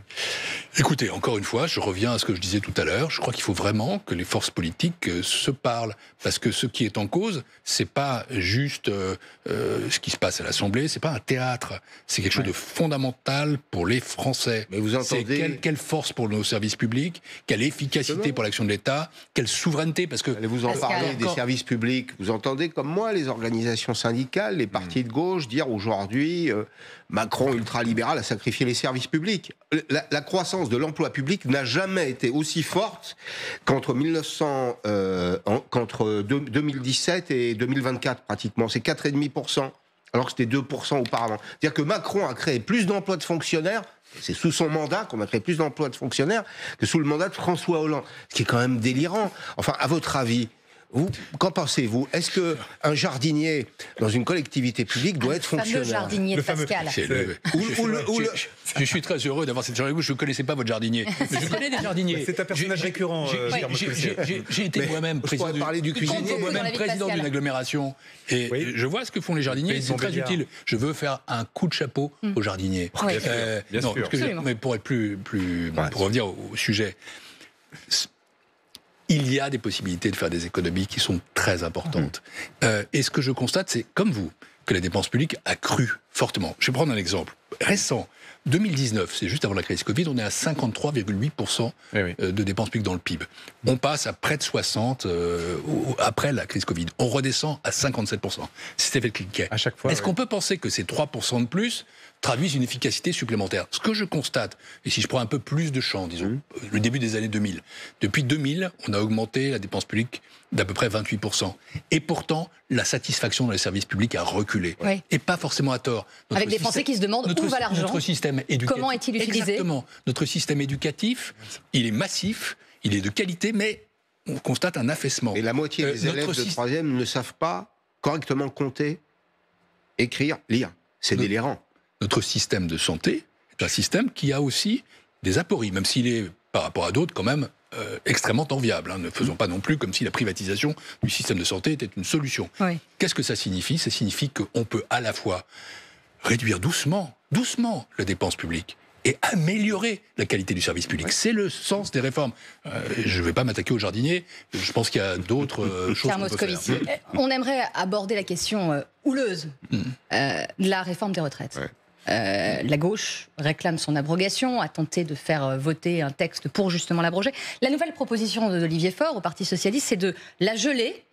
Écoutez, encore une fois, je reviens à ce que je disais tout à l'heure, je crois qu'il faut vraiment que les forces politiques se parlent, parce que ce qui est en cause, c'est pas juste ce qui se passe à l'Assemblée, c'est pas un théâtre, c'est quelque chose de fondamental pour les Français. Mais vous entendez... C'est quelle force pour nos services publics, quelle efficacité pour l'action de l'État, quelle souveraineté, parce que... Allez vous en parler des services publics, vous entendez comme moi les organisations syndicales, les partis de gauche dire aujourd'hui Macron ultralibéral a sacrifié les services publics. La croissance de l'emploi public n'a jamais été aussi forte qu'entre 2017 et 2024 pratiquement. C'est 4,5%, alors que c'était 2% auparavant. C'est-à-dire que Macron a créé plus d'emplois de fonctionnaires, c'est sous son mandat qu'on a créé plus d'emplois de fonctionnaires que sous le mandat de François Hollande. Ce qui est quand même délirant. Enfin, à votre avis, qu'en pensez-vous? Est-ce qu'un jardinier dans une collectivité publique doit être fonctionnaire? Le jardinier de Pascal. Je suis très heureux d'avoir cette journée. Je ne connaissais pas votre jardinier. Mais je connais des jardiniers. C'est un personnage récurrent. J'ai été moi-même président d'une agglomération. Et je vois ce que font les jardiniers. C'est très utile. Je veux faire un coup de chapeau aux jardiniers. Bien sûr. Mais pour être pour revenir au sujet... Il y a des possibilités de faire des économies qui sont très importantes. Et ce que je constate, c'est, comme vous, que la dépense publique a cru fortement. Je vais prendre un exemple récent. 2019, c'est juste avant la crise Covid, on est à 53,8% de dépenses publiques dans le PIB. On passe à près de 60% après la crise Covid. On redescend à 57%. C'était fait le cliquet. À chaque fois. Est-ce qu'on peut penser que ces 3% de plus traduisent une efficacité supplémentaire? Ce que je constate, et si je prends un peu plus de champ, disons, le début des années 2000, depuis 2000, on a augmenté la dépense publique d'à peu près 28%. Et pourtant, la satisfaction dans les services publics a reculé. Et pas forcément à tort. Avec des Français qui se demandent où va l'argent. Notre système éducatif. Comment est-il utilisé? Exactement. Notre système éducatif, il est massif, il est de qualité, mais on constate un affaissement. Et la moitié des élèves de 3e ne savent pas correctement compter, écrire, lire. C'est délirant. Notre système de santé est un système qui a aussi des apories, même s'il est, par rapport à d'autres, quand même extrêmement enviable. Ne faisons pas non plus comme si la privatisation du système de santé était une solution. Qu'est-ce que ça signifie? Ça signifie qu'on peut à la fois réduire doucement la dépense publique et améliorer la qualité du service public. C'est le sens des réformes. Je ne vais pas m'attaquer aux jardiniers, je pense qu'il y a d'autres choses qu'on peut faire. On aimerait aborder la question houleuse de la réforme des retraites. La gauche réclame son abrogation, a tenté de faire voter un texte pour justement l'abroger. La nouvelle proposition d'Olivier Faure au Parti Socialiste, c'est de la geler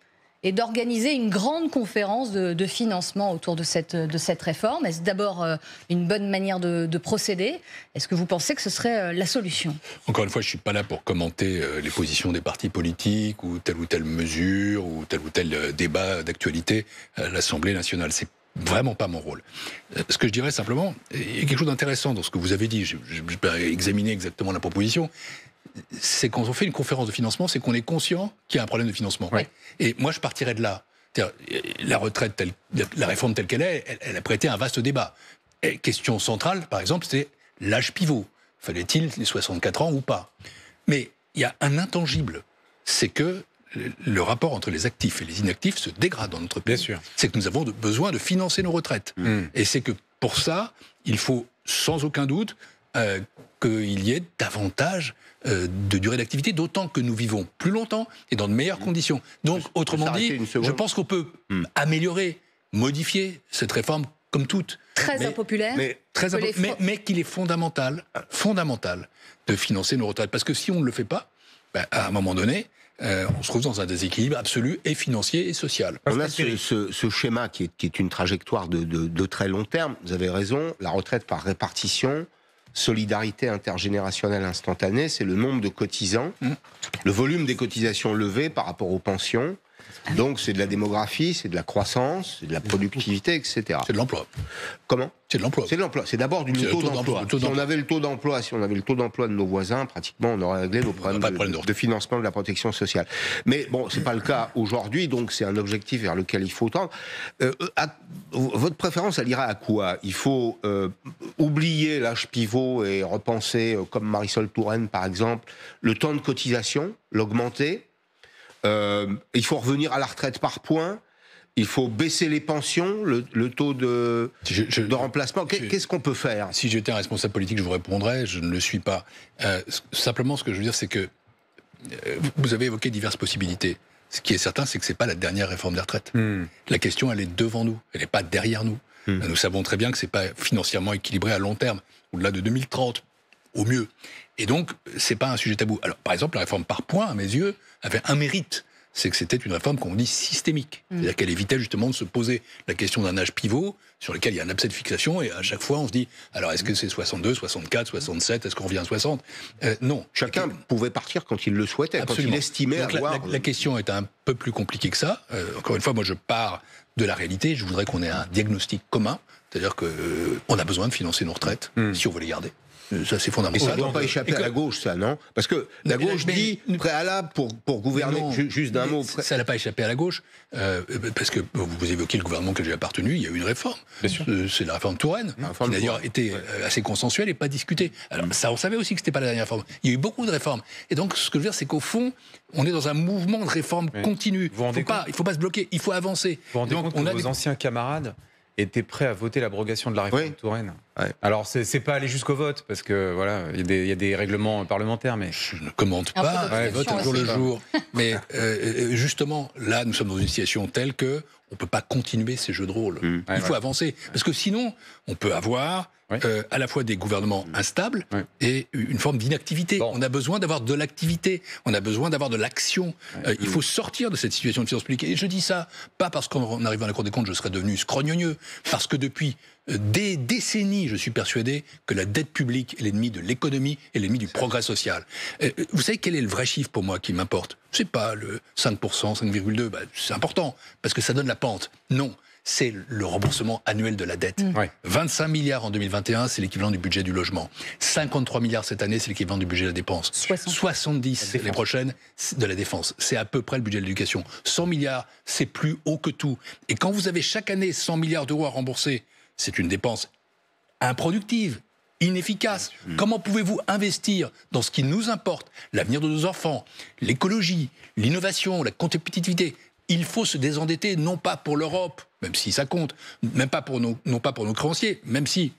et d'organiser une grande conférence de financement autour de cette réforme. Est-ce d'abord une bonne manière de procéder? Est-ce que vous pensez que ce serait la solution? Encore une fois, je ne suis pas là pour commenter les positions des partis politiques ou telle mesure ou tel débat d'actualité à l'Assemblée nationale. C'est vraiment pas mon rôle. Ce que je dirais simplement, il y a quelque chose d'intéressant dans ce que vous avez dit, je vais pas examiner exactement la proposition, c'est quand on fait une conférence de financement, c'est qu'on est conscient qu'il y a un problème de financement. Et moi, je partirais de là. La retraite, la réforme telle qu'elle est, elle a prêté un vaste débat. Et question centrale, par exemple, c'est l'âge pivot. Fallait-il les 64 ans ou pas? Mais il y a un intangible, c'est que le rapport entre les actifs et les inactifs se dégrade dans notre pays. Bien sûr. C'est que nous avons besoin de financer nos retraites. Et c'est que pour ça, il faut sans aucun doute qu'il y ait davantage de durée d'activité, d'autant que nous vivons plus longtemps et dans de meilleures conditions. Donc, autrement dit, je pense qu'on peut améliorer, modifier cette réforme comme toute. Très impopulaire. Mais qu'il est fondamental de financer nos retraites. Parce que si on ne le fait pas, à un moment donné, on se trouve dans un déséquilibre absolu et financier et social. On a ce schéma qui est une trajectoire de très long terme. Vous avez raison, la retraite par répartition, solidarité intergénérationnelle instantanée, c'est le nombre de cotisants, le volume des cotisations levées par rapport aux pensions. Donc c'est de la démographie, c'est de la croissance, c'est de la productivité, etc. C'est de l'emploi. Comment ? C'est de l'emploi. C'est de l'emploi. C'est d'abord du taux d'emploi. Si on avait le taux d'emploi, de nos voisins, pratiquement, on aurait réglé nos problèmes de financement de la protection sociale. Mais bon, c'est pas le cas aujourd'hui, donc c'est un objectif vers lequel il faut tendre. Votre préférence, elle ira à quoi ? Il faut oublier l'âge pivot et repenser, comme Marisol Touraine par exemple, le temps de cotisation, l'augmenter. Il faut revenir à la retraite par points. Il faut baisser les pensions, le taux de remplacement. Qu'est-ce qu'on peut faire ? Si j'étais un responsable politique, je vous répondrais, je ne le suis pas. Simplement, ce que je veux dire, c'est que vous avez évoqué diverses possibilités. Ce qui est certain, c'est que ce n'est pas la dernière réforme des retraites. La question, elle est devant nous, elle n'est pas derrière nous. Nous savons très bien que ce n'est pas financièrement équilibré à long terme, au-delà de 2030, au mieux. Et donc, ce n'est pas un sujet tabou. Alors, par exemple, la réforme par points, à mes yeux, avait un mérite. C'est que c'était une réforme qu'on dit systémique. C'est-à-dire qu'elle évitait justement de se poser la question d'un âge pivot sur lequel il y a un abcès de fixation et à chaque fois on se dit alors est-ce que c'est 62, 64, 67, est-ce qu'on revient à 60 ? Non. Chacun pouvait partir quand il le souhaitait, Absolument. Quand il estimait donc avoir... La question est un peu plus compliquée que ça. Encore une fois, moi je pars de la réalité. Je voudrais qu'on ait un diagnostic commun. C'est-à-dire qu'on a besoin de financer nos retraites si on veut les garder. Ça, c'est fondamental. Et ça ne doit pas échapper à la gauche, ça, non ? Parce que la gauche dit préalable pour gouverner, juste d'un mot. Ça n'a pas échappé à la gauche, parce que vous évoquez le gouvernement que j'ai appartenu, il y a eu une réforme. C'est la réforme Touraine, qui d'ailleurs était assez consensuelle et pas discutée. Alors ça, on savait aussi que ce n'était pas la dernière réforme. Il y a eu beaucoup de réformes. Et donc, ce que je veux dire, c'est qu'au fond, on est dans un mouvement de réforme continue. Il ne faut pas se bloquer, il faut avancer. Vous vous rendez compte que vos anciens camarades étaient prêts à voter l'abrogation de la réforme Touraine. Alors, c'est pas aller jusqu'au vote, parce que voilà, il y a des règlements parlementaires, mais... Je ne commente pas, vote un jour le jour. Mais justement, là, nous sommes dans une situation telle que on ne peut pas continuer ces jeux de rôle. Il faut avancer. Parce que sinon, on peut avoir à la fois des gouvernements instables et une forme d'inactivité. On a besoin d'avoir de l'activité, on a besoin d'avoir de l'action. Il faut sortir de cette situation de finances publiques. Et je dis ça, pas parce qu'en arrivant à la Cour des comptes, je serais devenu scrogneux, parce que depuis des décennies, je suis persuadé que la dette publique est l'ennemi de l'économie et l'ennemi du progrès social. Vous savez quel est le vrai chiffre pour moi qui m'importe ? C'est pas le 5%, 5,2%, c'est important, parce que ça donne la pente. Non, c'est le remboursement annuel de la dette. 25 milliards en 2021, c'est l'équivalent du budget du logement. 53 milliards cette année, c'est l'équivalent du budget de la dépense. 70 les prochaines de la défense. C'est à peu près le budget de l'éducation. 100 milliards, c'est plus haut que tout. Et quand vous avez chaque année 100 milliards d'euros à rembourser, c'est une dépense improductive, inefficace. Comment pouvez-vous investir dans ce qui nous importe, l'avenir de nos enfants, l'écologie, l'innovation, la compétitivité ? Il faut se désendetter, non pas pour l'Europe, même si ça compte, non pas pour nos créanciers, même si,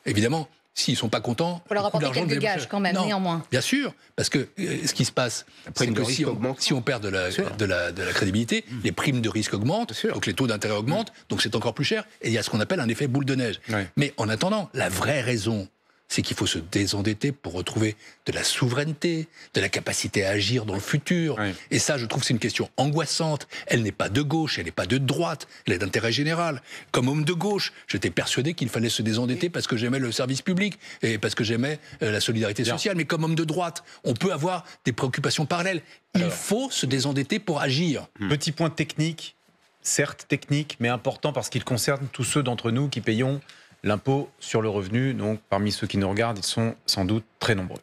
évidemment, s'ils ne sont pas contents... Il faut leur apporter quelques gages quand même, néanmoins. Bien sûr, parce que ce qui se passe, c'est que si on perd de la crédibilité, les primes de risque augmentent, donc les taux d'intérêt augmentent, donc c'est encore plus cher, et il y a ce qu'on appelle un effet boule de neige. Mais en attendant, la vraie raison, c'est qu'il faut se désendetter pour retrouver de la souveraineté, de la capacité à agir dans le futur. Et ça, je trouve que c'est une question angoissante. Elle n'est pas de gauche, elle n'est pas de droite, elle est d'intérêt général. Comme homme de gauche, j'étais persuadé qu'il fallait se désendetter parce que j'aimais le service public et parce que j'aimais la solidarité sociale. Mais comme homme de droite, on peut avoir des préoccupations parallèles. Il faut se désendetter pour agir. Petit point technique, certes technique, mais important parce qu'il concerne tous ceux d'entre nous qui payons l'impôt sur le revenu. Donc, parmi ceux qui nous regardent, ils sont sans doute très nombreux.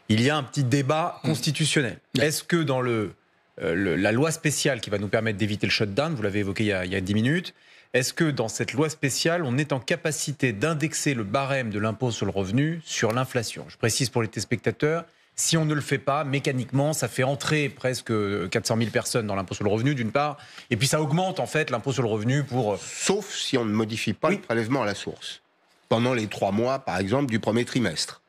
Il y a un petit débat constitutionnel. Est-ce que dans la loi spéciale qui va nous permettre d'éviter le shutdown, vous l'avez évoqué il y a 10 minutes, est-ce que dans cette loi spéciale, on est en capacité d'indexer le barème de l'impôt sur le revenu sur l'inflation ? Je précise pour les téléspectateurs, si on ne le fait pas, mécaniquement, ça fait entrer presque 400 000 personnes dans l'impôt sur le revenu, d'une part, et puis ça augmente en fait l'impôt sur le revenu pour... Sauf si on ne modifie pas le prélèvement à la source, pendant les 3 mois, par exemple, du premier trimestre.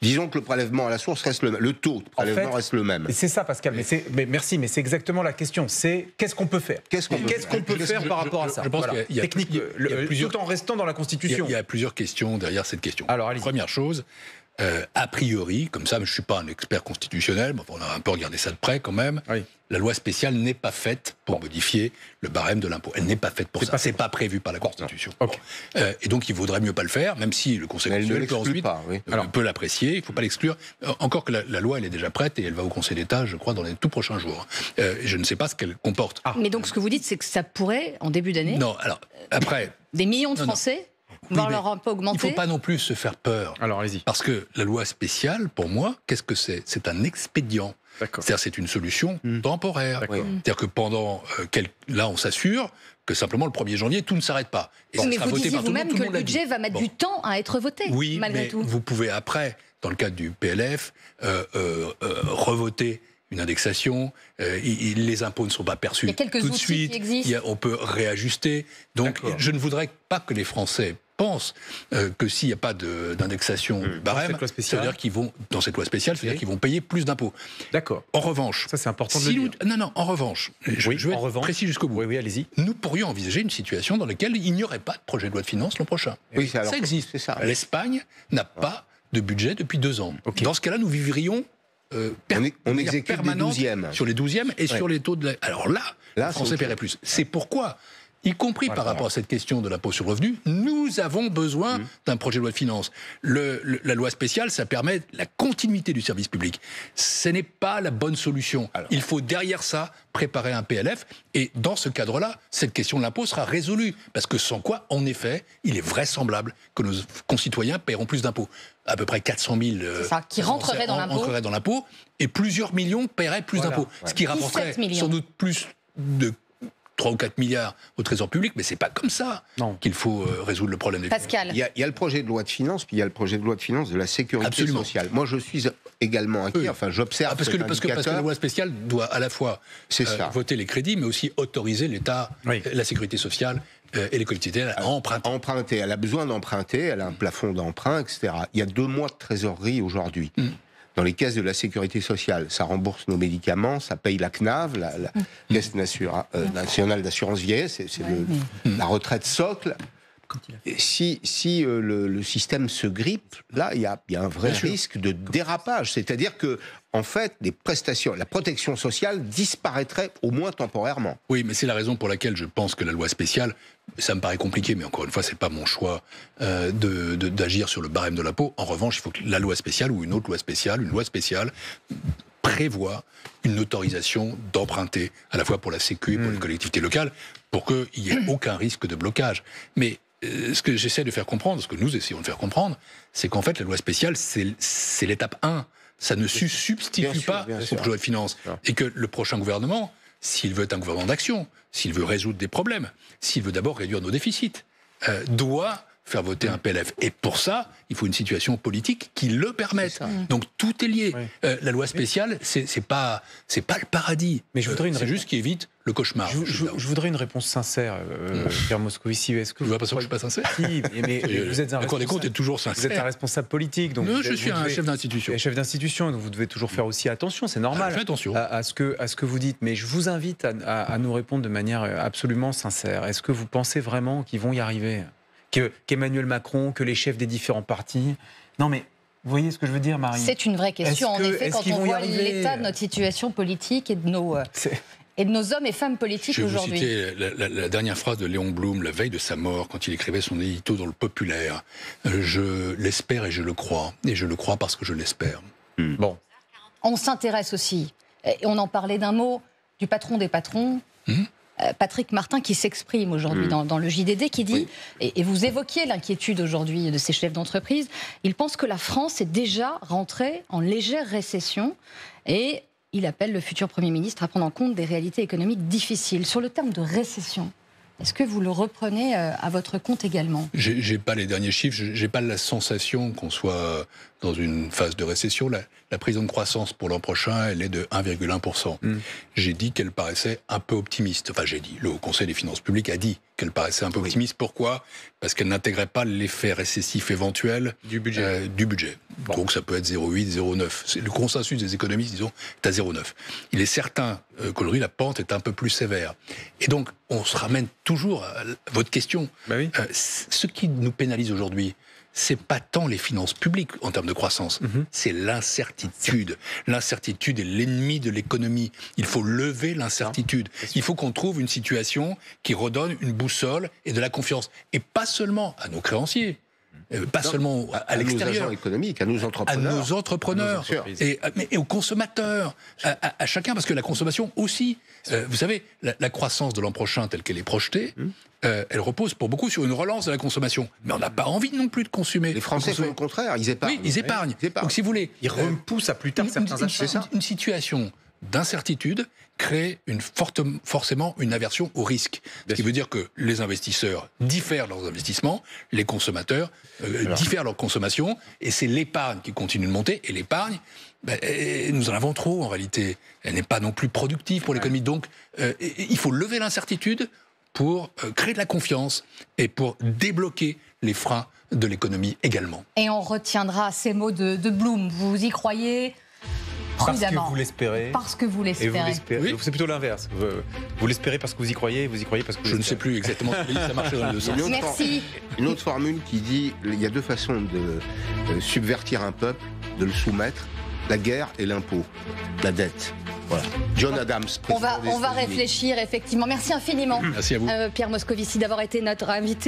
Disons que le prélèvement à la source reste le même, le taux de prélèvement reste le même. C'est ça, Pascal, mais merci, mais c'est exactement la question, c'est qu'est-ce qu'on peut faire ? Qu'est-ce qu'on peut faire par rapport à ça ? Je pense qu'il y a technique, tout en restant dans la Constitution. Il y a plusieurs questions derrière cette question. Alors, allez-y. Première chose, a priori, comme ça, mais je ne suis pas un expert constitutionnel, mais on a un peu regardé ça de près quand même, oui. La loi spéciale n'est pas faite pour modifier le barème de l'impôt. Elle n'est pas faite pour ça. C'est pas prévu par la Constitution. Okay. Et donc, il vaudrait mieux pas le faire, même si le Conseil constitutionnel peut ensuite peut l'apprécier. Il ne faut pas l'exclure. Encore que la loi, elle est déjà prête et elle va au Conseil d'État, je crois, dans les tout prochains jours. Je ne sais pas ce qu'elle comporte. Mais donc, ce que vous dites, c'est que ça pourrait, en début d'année... Non, alors, après... Des millions de Français voir leur impôt augmenter. Il ne faut pas non plus se faire peur. Alors, allez-y. Parce que la loi spéciale, pour moi, qu'est-ce que c'est ? C'est un expédient. C'est-à-dire c'est une solution temporaire. C'est-à-dire que pendant... là, on s'assure que simplement le 1er janvier, tout ne s'arrête pas. Et mais vous disiez vous-même que le budget va mettre du temps à être voté, malgré tout. Vous pouvez après, dans le cadre du PLF, revoter une indexation, les impôts ne sont pas perçus tout de suite, on peut réajuster. Donc je ne voudrais pas que les Français pensent que s'il n'y a pas d'indexation barème, ça veut dire qu'ils vont, dans cette loi spéciale, ça veut dire qu'ils vont payer plus d'impôts. D'accord. En revanche... Ça, c'est important de le dire. Non, en revanche, je vais être précis jusqu'au bout. Oui, allez-y. Nous pourrions envisager une situation dans laquelle il n'y aurait pas de projet de loi de finances l'an prochain. Ça existe. L'Espagne n'a pas de budget depuis 2 ans. Dans ce cas-là, nous vivrions... on exécute des 12e. Sur les 12e et sur les taux de... Alors là les Français paieraient plus. C'est pourquoi, y compris par rapport à cette question de l'impôt sur le revenu, nous avons besoin d'un projet de loi de finances. La loi spéciale, ça permet la continuité du service public. Ce n'est pas la bonne solution. Il faut derrière ça préparer un PLF, et dans ce cadre-là, cette question de l'impôt sera résolue. Parce que sans quoi, en effet, il est vraisemblable que nos concitoyens paieront plus d'impôts. À peu près 400 000 qui rentreraient dans l'impôt, et plusieurs millions paieraient plus d'impôts. Ce qui rapporterait sans doute plus de 3 ou 4 milliards au trésor public, mais c'est pas comme ça qu'il faut résoudre le problème des Pascal. Il y a le projet de loi de finances, puis il y a le projet de loi de finances de la sécurité sociale. Moi, je suis également inquiet. Enfin, j'observe parce que la loi spéciale doit à la fois voter les crédits, mais aussi autoriser l'État, la sécurité sociale et les collectivités à emprunter. Elle a besoin d'emprunter, elle a un plafond d'emprunt, etc. Il y a 2 mois de trésorerie aujourd'hui. Dans les caisses de la sécurité sociale, ça rembourse nos médicaments, ça paye la CNAV, la Caisse nationale d'assurance vieillesse, c'est la retraite socle. Et si le système se grippe, là, il y a un vrai risque de dérapage. C'est-à-dire que, en fait, les prestations, la protection sociale disparaîtrait au moins temporairement. Oui, mais c'est la raison pour laquelle je pense que la loi spéciale, ça me paraît compliqué, mais encore une fois, c'est pas mon choix d'agir sur le barème de l'impôt. En revanche, il faut que la loi spéciale ou une autre loi spéciale, prévoit une autorisation d'emprunter, à la fois pour la Sécu et pour les collectivités locales, pour qu'il n'y ait aucun risque de blocage. Mais ce que j'essaie de faire comprendre, ce que nous essayons de faire comprendre, c'est qu'en fait, la loi spéciale, c'est l'étape 1. Ça ne se substitue pas au projet de loi de finances. Et que le prochain gouvernement, s'il veut être un gouvernement d'action, s'il veut résoudre des problèmes, s'il veut d'abord réduire nos déficits, doit faire voter un PLF. Et pour ça, il faut une situation politique qui le permette. Donc tout est lié. La loi spéciale, c'est pas le paradis. Mais je voudrais c'est juste qui évite le cauchemar. Je voudrais une réponse sincère, Pierre Moscovici. Est-ce que vous n'avez pas que je suis pas sincère? Si, mais vous êtes un Cour des comptes est toujours sincère. Vous êtes un responsable politique. Donc non, je suis un chef d'institution. Chef d'institution, donc vous devez toujours faire aussi attention, c'est normal. Faites attention à ce que vous dites. Mais je vous invite à nous répondre de manière absolument sincère. Est-ce que vous pensez vraiment qu'ils vont y arriver? Qu'Emmanuel Macron, que les chefs des différents partis... Non mais, vous voyez ce que je veux dire, Marie? C'est une vraie question, en effet, quand on voit l'état de notre situation politique et de nos hommes et femmes politiques aujourd'hui. Je vais vous citer la dernière phrase de Léon Blum, la veille de sa mort, quand il écrivait son édito dans le Populaire. Je l'espère et je le crois. Et je le crois parce que je l'espère. Bon. On s'intéresse aussi, et on en parlait d'un mot, du patron des patrons... Patrick Martin qui s'exprime aujourd'hui dans le JDD, qui dit, et vous évoquiez l'inquiétude aujourd'hui de ces chefs d'entreprise, il pense que la France est déjà rentrée en légère récession et il appelle le futur Premier ministre à prendre en compte des réalités économiques difficiles. Sur le terme de récession, est-ce que vous le reprenez à votre compte également? J'ai pas les derniers chiffres, j'ai pas la sensation qu'on soit dans une phase de récession. La prévision de croissance pour l'an prochain, elle est de 1,1%. J'ai dit qu'elle paraissait un peu optimiste. Enfin, j'ai dit, le Haut Conseil des finances publiques a dit qu'elle paraissait un peu optimiste. Pourquoi? Parce qu'elle n'intégrait pas l'effet récessif éventuel du budget. Bon. Donc ça peut être 0,8, 0,9. Le consensus des économistes, disons, est à 0,9. Il est certain qu'aujourd'hui, la pente est un peu plus sévère. Et donc, on se ramène toujours à votre question. Bah oui. Ce qui nous pénalise aujourd'hui, c'est pas tant les finances publiques en termes de croissance, c'est l'incertitude. L'incertitude est l'ennemi de l'économie. Il faut lever l'incertitude. Il faut qu'on trouve une situation qui redonne une boussole et de la confiance. Et pas seulement à nos créanciers. Pas seulement à l'extérieur. À nos agents économiques, à nos entrepreneurs. À nos entrepreneurs. Mais aux consommateurs. À chacun, parce que la consommation aussi. Vous savez, la croissance de l'an prochain, telle qu'elle est projetée, elle repose pour beaucoup sur une relance de la consommation. Mais on n'a pas envie non plus de consommer. Les Français font le contraire, ils épargnent. Oui, ils épargnent. Donc si vous voulez... Ils repoussent à plus tard certains achats. Une situation d'incertitude crée forcément une aversion au risque. Ce qui veut dire que les investisseurs diffèrent leurs investissements, les consommateurs diffèrent leur consommation, et c'est l'épargne qui continue de monter. Et l'épargne, nous en avons trop en réalité. Elle n'est pas non plus productive pour l'économie. Donc il faut lever l'incertitude pour créer de la confiance et pour débloquer les freins de l'économie également. Et on retiendra ces mots de Bloom. Vous y croyez ? Parce que vous l'espérez. Parce que vous l'espérez. Oui. C'est plutôt l'inverse. Vous l'espérez parce que vous y croyez, vous y croyez parce que vous Je ne sais plus exactement si ça marche dans les deux sens. Merci. Une autre formule qui dit il y a deux façons de subvertir un peuple, de le soumettre, la guerre et l'impôt, la dette. Voilà. John Adams, on va réfléchir, effectivement. Merci infiniment, Merci à vous. Pierre Moscovici, d'avoir été notre invité.